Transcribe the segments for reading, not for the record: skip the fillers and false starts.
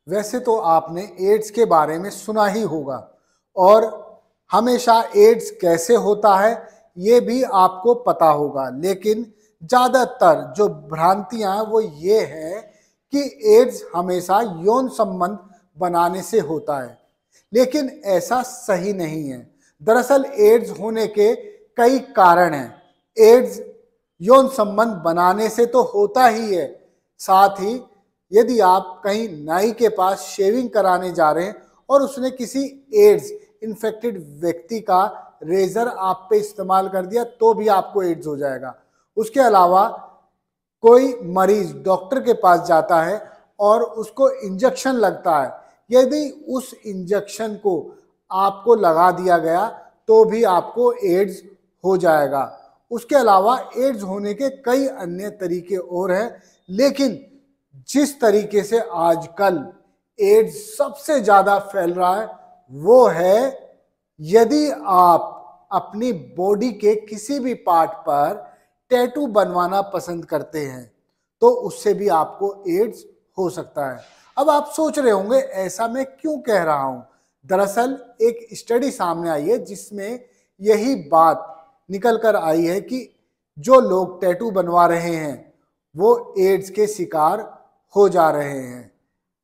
वैसे तो आपने एड्स के बारे में सुना ही होगा और हमेशा एड्स कैसे होता है ये भी आपको पता होगा, लेकिन ज़्यादातर जो भ्रांतियां हैं वो ये है कि एड्स हमेशा यौन संबंध बनाने से होता है, लेकिन ऐसा सही नहीं है। दरअसल एड्स होने के कई कारण हैं। एड्स यौन संबंध बनाने से तो होता ही है, साथ ही यदि आप कहीं नाई के पास शेविंग कराने जा रहे हैं और उसने किसी एड्स इन्फेक्टेड व्यक्ति का रेजर आप पे इस्तेमाल कर दिया तो भी आपको एड्स हो जाएगा। उसके अलावा कोई मरीज डॉक्टर के पास जाता है और उसको इंजेक्शन लगता है, यदि उस इंजेक्शन को आपको लगा दिया गया तो भी आपको एड्स हो जाएगा। उसके अलावा एड्स होने के कई अन्य तरीके और हैं, लेकिन जिस तरीके से आजकल एड्स सबसे ज्यादा फैल रहा है वो है यदि आप अपनी बॉडी के किसी भी पार्ट पर टैटू बनवाना पसंद करते हैं तो उससे भी आपको एड्स हो सकता है। अब आप सोच रहे होंगे ऐसा मैं क्यों कह रहा हूं। दरअसल एक स्टडी सामने आई है जिसमें यही बात निकल कर आई है कि जो लोग टैटू बनवा रहे हैं वो एड्स के शिकार हो जा रहे हैं।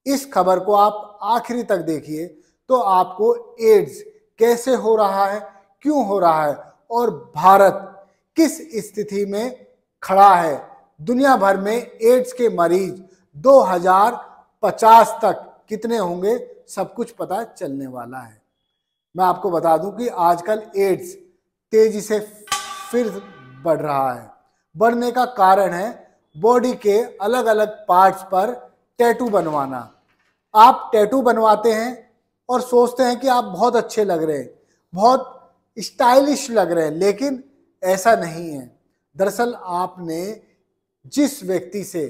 इस खबर को आप आखिरी तक देखिए तो आपको एड्स कैसे हो रहा है, क्यों हो रहा है और भारत किस स्थिति में खड़ा है। दुनिया भर में एड्स के मरीज 2050 तक कितने होंगे सब कुछ पता चलने वाला है। मैं आपको बता दूं कि आजकल एड्स तेजी से फिर बढ़ रहा है। बढ़ने का कारण है बॉडी के अलग अलग पार्ट्स पर टैटू बनवाना। आप टैटू बनवाते हैं और सोचते हैं कि आप बहुत अच्छे लग रहे हैं, बहुत स्टाइलिश लग रहे हैं, लेकिन ऐसा नहीं है। दरअसल आपने जिस व्यक्ति से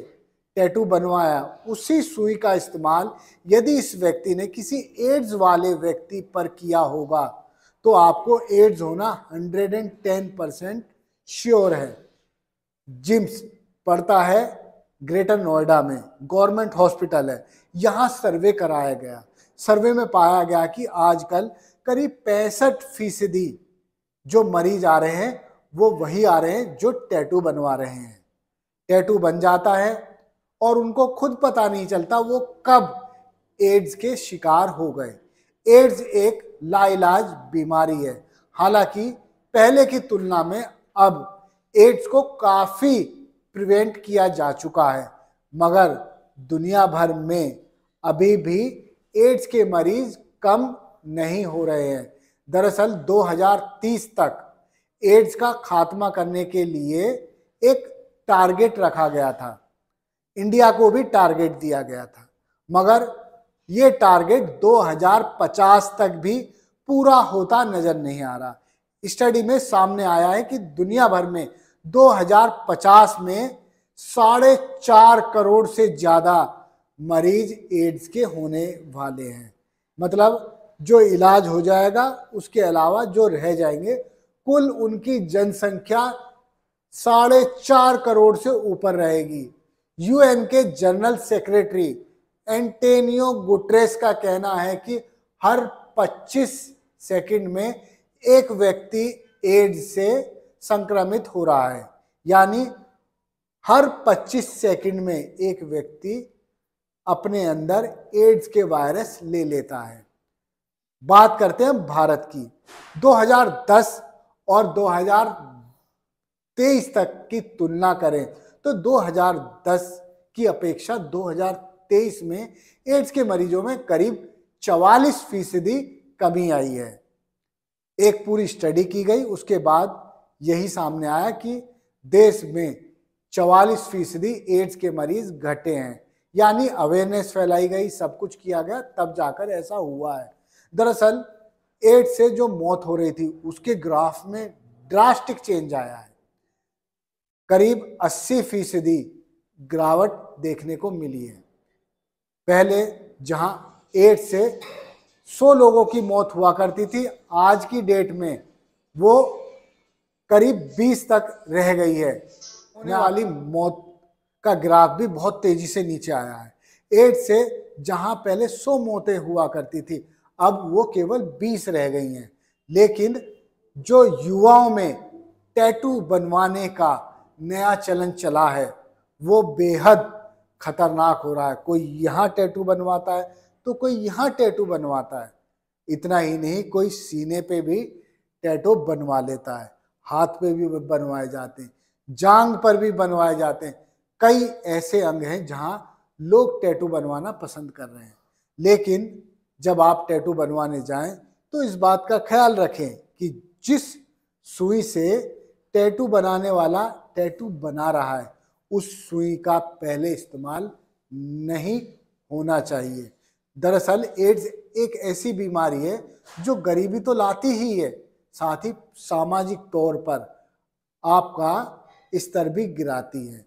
टैटू बनवाया उसी सुई का इस्तेमाल यदि इस व्यक्ति ने किसी एड्स वाले व्यक्ति पर किया होगा तो आपको एड्स होना 110% श्योर है। जिम्स पड़ता है ग्रेटर नोएडा में, गवर्नमेंट हॉस्पिटल है, यहाँ सर्वे कराया गया। सर्वे में पाया गया कि आजकल करीब 65% जो मरीज आ रहे हैं वो वही आ रहे हैं जो टैटू बनवा रहे हैं। टैटू बन जाता है और उनको खुद पता नहीं चलता वो कब एड्स के शिकार हो गए। एड्स एक लाइलाज बीमारी है। हालांकि पहले की तुलना में अब एड्स को काफी प्रिवेंट किया जा चुका है, मगर दुनिया भर में अभी भी एड्स के मरीज कम नहीं हो रहे हैं। दरअसल 2030 तक एड्स का खात्मा करने के लिए एक टारगेट रखा गया था। इंडिया को भी टारगेट दिया गया था, मगर ये टारगेट 2050 तक भी पूरा होता नजर नहीं आ रहा। स्टडी में सामने आया है कि दुनिया भर में 2050 में 4.5 करोड़ से ज्यादा मरीज एड्स के होने वाले हैं। मतलब जो इलाज हो जाएगा उसके अलावा जो रह जाएंगे, कुल उनकी जनसंख्या 4.5 करोड़ से ऊपर रहेगी। यूएन के जनरल सेक्रेटरी एंटोनियो गुटेरेस का कहना है कि हर 25 सेकंड में एक व्यक्ति एड्स से संक्रमित हो रहा है, यानी हर 25 सेकंड में एक व्यक्ति अपने अंदर एड्स के वायरस ले लेता है। बात करते हैं भारत की। 2010 और 2023 तक की तुलना करें तो 2010 की अपेक्षा 2023 में एड्स के मरीजों में करीब 44% कमी आई है। एक पूरी स्टडी की गई, उसके बाद यही सामने आया कि देश में 44% एड्स के मरीज घटे हैं, यानी अवेयरनेस फैलाई गई, सब कुछ किया गया, तब जाकर ऐसा हुआ है। दरअसल एड्स से जो मौत हो रही थी उसके ग्राफ में ड्रास्टिक चेंज आया है। करीब 80% गिरावट देखने को मिली है। पहले जहां एड्स से 100 लोगों की मौत हुआ करती थी, आज की डेट में वो करीब 20 तक रह गई है। होने वाली मौत का ग्राफ भी बहुत तेजी से नीचे आया है। एड्स से जहां पहले 100 मौतें हुआ करती थी, अब वो केवल 20 रह गई हैं। लेकिन जो युवाओं में टैटू बनवाने का नया चलन चला है वो बेहद खतरनाक हो रहा है। कोई यहाँ टैटू बनवाता है तो कोई यहाँ टैटू बनवाता है। इतना ही नहीं, कोई सीने पे भी टैटू बनवा लेता है, हाथ पे भी बनवाए जाते हैं, जांग पर भी बनवाए जाते हैं। कई ऐसे अंग हैं जहां लोग टैटू बनवाना पसंद कर रहे हैं। लेकिन जब आप टैटू बनवाने जाएं तो इस बात का ख्याल रखें कि जिस सुई से टैटू बनाने वाला टैटू बना रहा है उस सुई का पहले इस्तेमाल नहीं होना चाहिए। दरअसल एड्स एक ऐसी बीमारी है जो गरीबी तो लाती ही है, साथ ही सामाजिक तौर पर आपका स्तर भी गिराती है।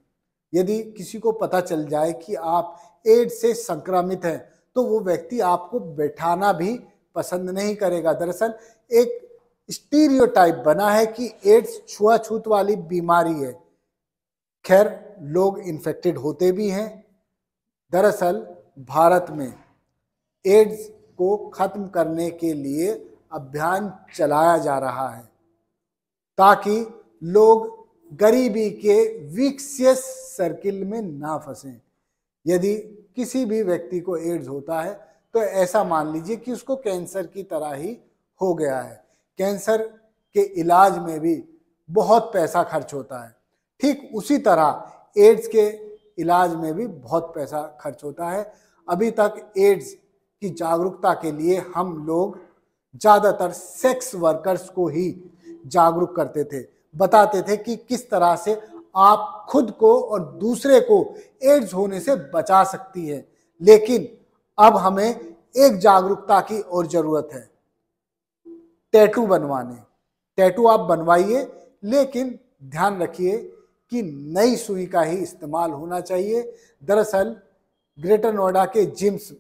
यदि किसी को पता चल जाए कि आप एड्स से संक्रमित हैं तो वो व्यक्ति आपको बैठाना भी पसंद नहीं करेगा। दरअसल एक स्टीरियोटाइप बना है कि एड्स छुआछूत वाली बीमारी है। खैर, लोग इन्फेक्टेड होते भी हैं। दरअसल भारत में एड्स को खत्म करने के लिए अभियान चलाया जा रहा है ताकि लोग गरीबी के विशियस सर्किल में ना फंसें। यदि किसी भी व्यक्ति को एड्स होता है तो ऐसा मान लीजिए कि उसको कैंसर की तरह ही हो गया है। कैंसर के इलाज में भी बहुत पैसा खर्च होता है, ठीक उसी तरह एड्स के इलाज में भी बहुत पैसा खर्च होता है। अभी तक एड्स की जागरूकता के लिए हम लोग ज़्यादातर सेक्स वर्कर्स को ही जागरूक करते थे, बताते थे कि किस तरह से आप खुद को और दूसरे को एड्स होने से बचा सकती है। लेकिन अब हमें एक जागरूकता की और ज़रूरत है, टैटू बनवाने। टैटू आप बनवाइए, लेकिन ध्यान रखिए कि नई सुई का ही इस्तेमाल होना चाहिए। दरअसल ग्रेटर नोएडा के जिम्स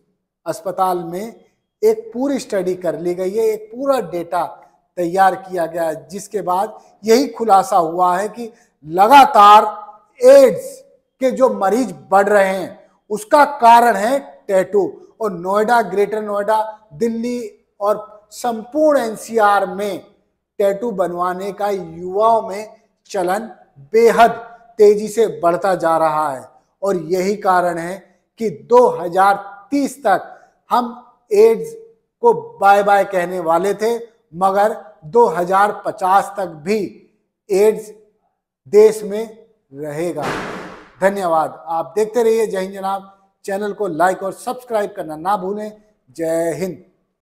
अस्पताल में एक पूरी स्टडी कर ली गई है, एक पूरा डेटा तैयार किया गया है, जिसके बाद यही खुलासा हुआ है कि लगातार एड्स के जो मरीज बढ़ रहे हैं उसका कारण है टैटू। और नोएडा, ग्रेटर नोएडा, दिल्ली और संपूर्ण एनसीआर में टैटू बनवाने का युवाओं में चलन बेहद तेजी से बढ़ता जा रहा है। और यही कारण है कि 2030 तक हम एड्स को बाय बाय कहने वाले थे, मगर 2050 तक भी एड्स देश में रहेगा। धन्यवाद। आप देखते रहिए जय हिंद जनाब। चैनल को लाइक और सब्सक्राइब करना ना भूलें। जय हिंद।